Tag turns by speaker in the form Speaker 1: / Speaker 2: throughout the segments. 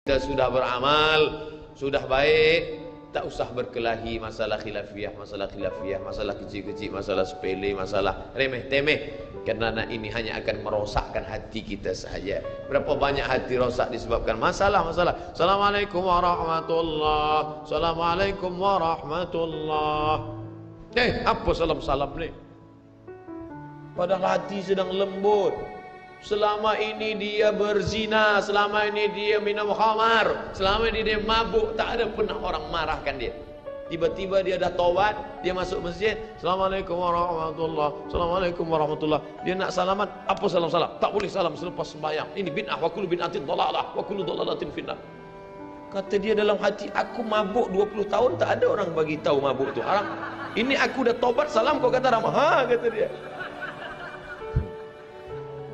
Speaker 1: Kita sudah beramal, sudah baik, tak usah berkelahi masalah khilafiyah, masalah kecil-kecil, masalah sepele, masalah remeh-temeh. Karena ini hanya akan merosakkan hati kita sahaja. Berapa banyak hati rosak disebabkan masalah-masalah. Assalamualaikum warahmatullahi, Assalamualaikum warahmatullahi. Apa salam-salam ni? Padahal hati sedang lembut. Selama ini dia berzina, selama ini dia minum khamar, selama ini dia mabuk, tak ada pernah orang marahkan dia. Tiba-tiba dia dah taubat, dia masuk masjid, Assalamualaikum warahmatullahi, Assalamualaikum warahmatullahi. Dia nak salaman, apa salam-salam? Tak boleh salam selepas sembahyang. Ini bid'ah, wa kullu bid'atin dhalalah, wa kullu dhalalatin finnar. Kata dia dalam hati, aku mabuk 20 tahun, tak ada orang bagi tahu mabuk tu haram. Ini aku dah taubat, salam kau kata haram. Ha, kata dia.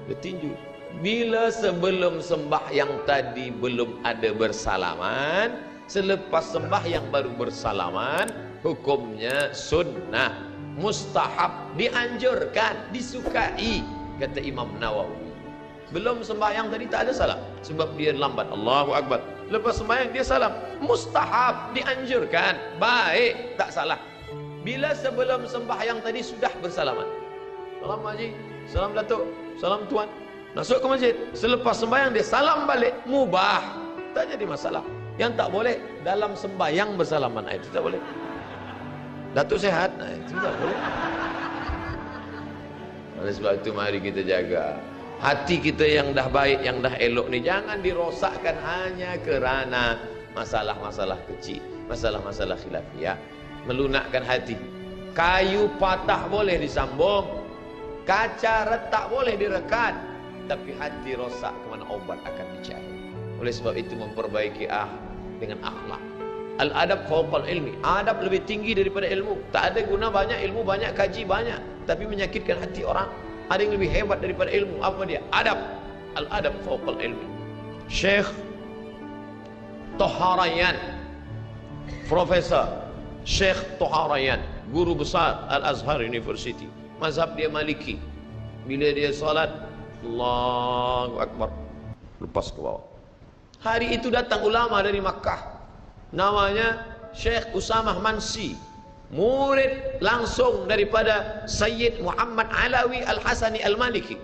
Speaker 1: Bertinju. Bila sebelum sembahyang tadi belum ada bersalaman, selepas sembahyang baru bersalaman, hukumnya sunnah, mustahab, dianjurkan, disukai, kata Imam Nawawi. Belum sembahyang tadi tak ada salam, sebab dia lambat. Allahu Akbar. Lepas sembahyang dia salam, mustahab, dianjurkan, baik, tak salah. Bila sebelum sembahyang tadi sudah bersalaman, salam Haji, salam Datuk, salam Tuan, masuk ke masjid, selepas sembahyang dia salam balik, mubah, tak jadi masalah. Yang tak boleh dalam sembahyang bersalaman, itu tak boleh. Datuk sehat, itu tak boleh. Oleh sebab itu mari kita jaga hati kita yang dah baik, yang dah elok ni, jangan dirosakkan hanya kerana masalah-masalah kecil, masalah-masalah khilafiyah. Melunakkan hati. Kayu patah boleh disambung, kaca retak boleh direkat, tapi hati rosak kemana obat akan dicari. Oleh sebab itu memperbaiki dengan akhlak. Al-adab fawqal ilmi. Adab lebih tinggi daripada ilmu. Tak ada guna banyak ilmu, banyak kaji, banyak, tapi menyakitkan hati orang. Ada yang lebih hebat daripada ilmu. Apa dia? Adab. Al-adab fawqal ilmi. Syekh Toharayan, Profesor Syekh Toharayan, guru besar Al-Azhar University, mazhab dia Maliki. Bila dia salat, Allahu Akbar, lepas ke bawah. Hari itu datang ulama dari Makkah, namanya Syekh Usamah Mansi, murid langsung daripada Sayyid Muhammad Alawi Al-Hasani Al-Maliki.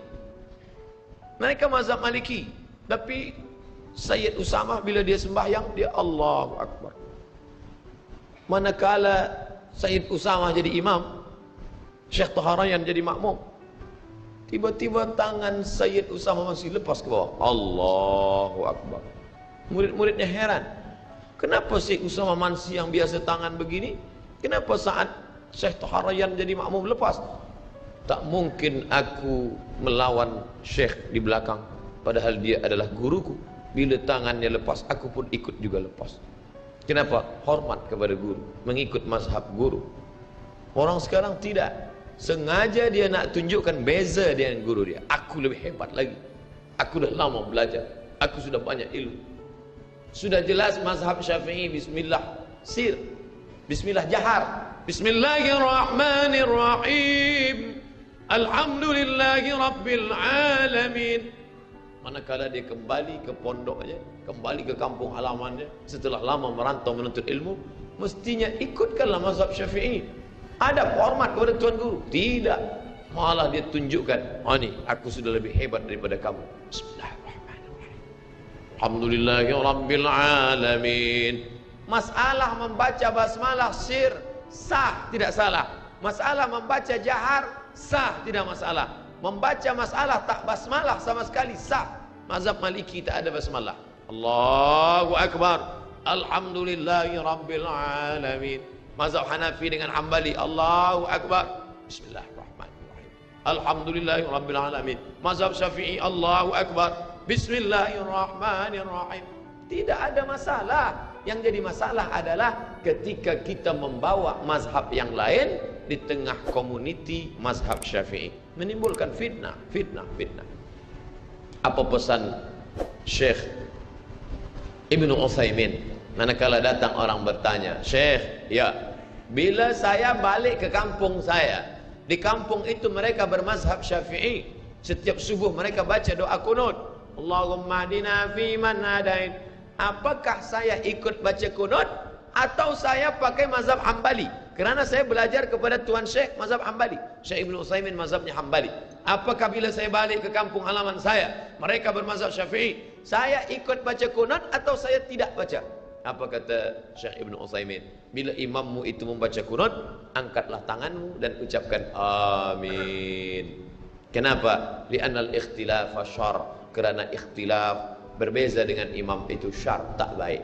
Speaker 1: Mereka mazhab Maliki, tapi Sayyid Usamah bila dia sembahyang, dia Allahu Akbar. Manakala Sayyid Usamah jadi imam, Syekh Toharayan jadi makmum, tiba-tiba tangan Sayyid Usamah masih lepas ke bawah. Allahu Akbar. Murid-muridnya heran, kenapa Syekh Usamah Mansi yang biasa tangan begini, kenapa saat Syekh Toharayan jadi makmum lepas? Tak mungkin aku melawan Syekh di belakang, padahal dia adalah guruku. Bila tangannya lepas, aku pun ikut juga lepas. Kenapa? Hormat kepada guru, mengikut mazhab guru. Orang sekarang tidak, sengaja dia nak tunjukkan beza dengan guru dia. Aku lebih hebat lagi, aku dah lama belajar, aku sudah banyak ilmu. Sudah jelas mazhab Syafi'i, bismillah sir, bismillah jahar, bismillahirrahmanirrahim, alhamdulillahi rabbil alamin. Manakala dia kembali ke pondoknya, kembali ke kampung halamannya, setelah lama merantau menuntut ilmu, mestinya ikutkanlah mazhab Syafi'i. Adab, hormat kepada tuan guru. Tidak, malah dia tunjukkan, oh ni, aku sudah lebih hebat daripada kamu. Bismillahirrahmanirrahim, alhamdulillahi rabbil alamin. Masalah membaca basmalah sir, sah, tidak salah. Masalah membaca jahar, sah, tidak masalah. Membaca masalah tak basmalah sama sekali, sah. Mazhab Maliki tak ada basmalah. Allahu Akbar, alhamdulillahi rabbil alamin. Mazhab Hanafi dengan Hambali, Allahu Akbar, bismillahirrahmanirrahim, alhamdulillahi rabbil alamin. Mazhab Syafi'i, Allahu Akbar, bismillahirrahmanirrahim. Tidak ada masalah. Yang jadi masalah adalah ketika kita membawa mazhab yang lain di tengah komuniti mazhab Syafi'i, menimbulkan fitnah. Apa pesan Syekh Ibnu Utsaimin manakala datang orang bertanya, Syekh, ya, bila saya balik ke kampung saya, di kampung itu mereka bermazhab Syafi'i, setiap subuh mereka baca doa kunut, Allahumma hadina fi man hadait apakah saya ikut baca kunut atau saya pakai mazhab Hambali? Kerana saya belajar kepada Tuan Syekh mazhab Hambali, Syekh Ibn Utsaimin mazhabnya Hambali. Apakah bila saya balik ke kampung halaman saya, mereka bermazhab Syafi'i, saya ikut baca kunut atau saya tidak baca? Apa kata Syekh Ibn Utsaimin? Bila imammu itu membaca kunut, angkatlah tanganmu dan ucapkan amin. Kenapa? Li'annal ikhtilaf syarr. Kerana ikhtilaf berbeza dengan imam itu syarr, tak baik.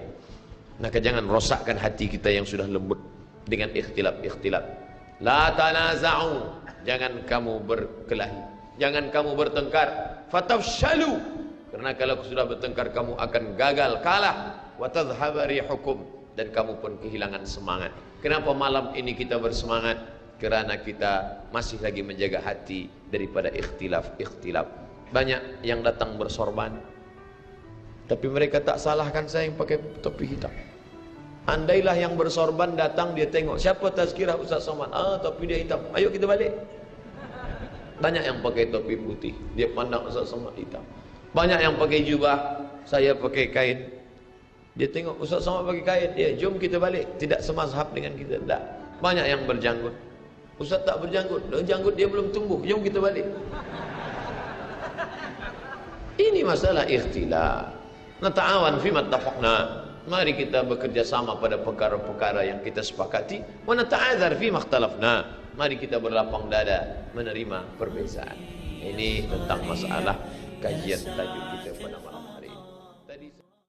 Speaker 1: Maka jangan rosakkan hati kita yang sudah lembut dengan ikhtilaf. La tanaza'u, jangan kamu berkelahi, jangan kamu bertengkar. Fatafshalu, karena kalau sudah bertengkar kamu akan gagal, kalah. Wa tadhhaba rihukum, dan kamu pun kehilangan semangat. Kenapa malam ini kita bersemangat? Kerana kita masih lagi menjaga hati daripada ikhtilaf. Banyak yang datang bersorban, tapi mereka tak salahkan saya yang pakai topi hitam. Andailah yang bersorban datang, dia tengok siapa tazkirah Ustaz Somad, topi dia hitam, ayo kita balik. Banyak yang pakai topi putih, dia pandang Ustaz Somad hitam. Banyak yang pakai jubah, saya pakai kain, dia tengok Ustaz Somad pakai kain, ya jom kita balik. Tidak semazhab dengan kita, tak. Banyak yang berjanggut, Ustaz tak berjanggut, janggut dia belum tumbuh, jom kita balik. Ini masalah ikhtilaf. Nata'awan fima ittafaqna. Mari kita bekerja sama pada perkara-perkara yang kita sepakati. Wa nata'adzar fima ikhtalafna. Mari kita berlapang dada menerima perbezaan. Ini tentang masalah kajian tajuk kita pada malam